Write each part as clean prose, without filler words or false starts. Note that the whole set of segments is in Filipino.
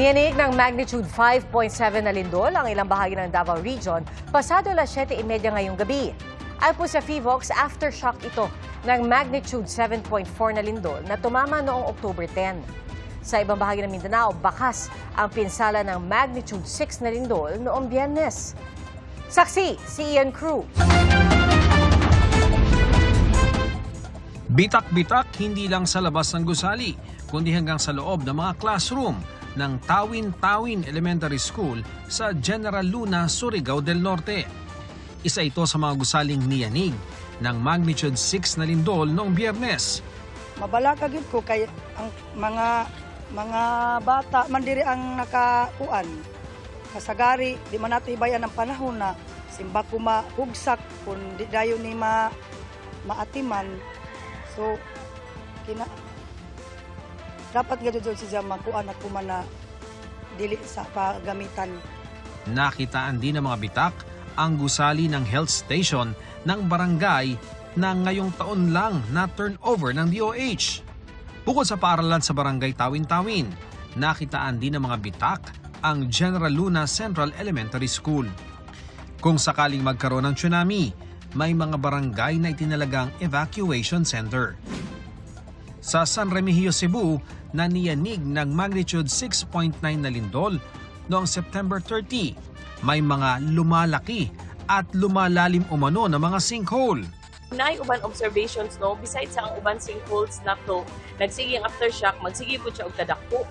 Niyanig ng magnitude 5.7 na lindol ang ilang bahagi ng Davao Region pasado alas 7:30 ngayong gabi. Ay po sa PHIVOLCS, aftershock ito ng magnitude 7.4 na lindol na tumama noong October 10. Sa ibang bahagi ng Mindanao, bakas ang pinsala ng magnitude 6 na lindol noong Biyernes. Saksi si Ian Cruz. Bitak-bitak hindi lang sa labas ng gusali, kundi hanggang sa loob ng mga classroom ng Tawin-Tawin Elementary School sa General Luna, Surigao del Norte. Isa ito sa mga gusaling niyanig ng magnitude 6 na lindol noong Biyernes. Mabalaka gyud ko kay ang mga bata man diri ang nakakuan. Kasagari di man nato ibayan ang panahon na simba ko mahugsak kun di dayon ni maatiman. So dapat gadto siya makuan at kumana dili sa pagamitan. Nakitaan din ng mga bitak ang gusali ng health station ng barangay na ngayong taon lang na turnover ng DOH. Bukod sa paaralan sa barangay Tawin-Tawin, nakitaan din ng mga bitak ang General Luna Central Elementary School. Kung sakaling magkaroon ng tsunami, may mga barangay na itinalagang evacuation center. Sa San Remigio, Cebu, naniyanig ng magnitude 6.9 na lindol noong September 30. May mga lumalaki at lumalalim umano na mga sinkhole. Nay uban observations no, besides sa ang uban sinkholes na to, nagsige ang aftershock, magsige po siya og kadako.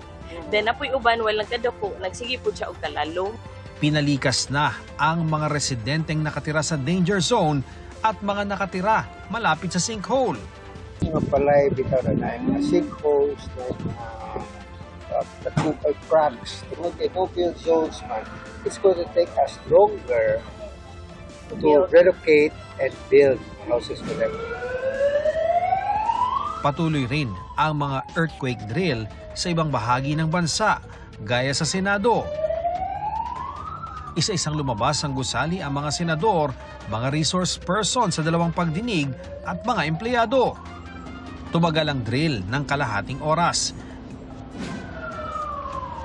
Then apoy uban walang kadako, nagsige po siya og kalalo. Pinalikas na ang mga residenteng nakatira sa danger zone at mga nakatira malapit sa sinkhole. Mga palay, bitaw na mga sinkholes, cracks, no-build zones man. It's going to take us longer to relocate and build houses for them. Patuloy rin ang mga earthquake drill sa ibang bahagi ng bansa, gaya sa Senado. Isa-isang lumabas ang gusali ang mga senador, mga resource person sa dalawang pagdinig at mga empleyado. Tumagal ang drill ng kalahating oras.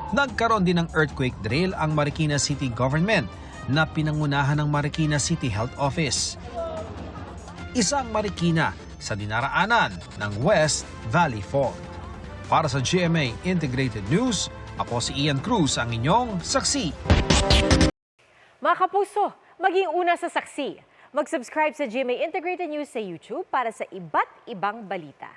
Nagkaroon din ng earthquake drill ang Marikina City Government na pinangunahan ng Marikina City Health Office. Isang Marikina sa dinaraanan ng West Valley Fault. Para sa GMA Integrated News, ako si Ian Cruz, ang inyong saksi. Mga kapuso, maging una sa saksi. Mag-subscribe sa GMA Integrated News sa YouTube para sa iba't ibang balita.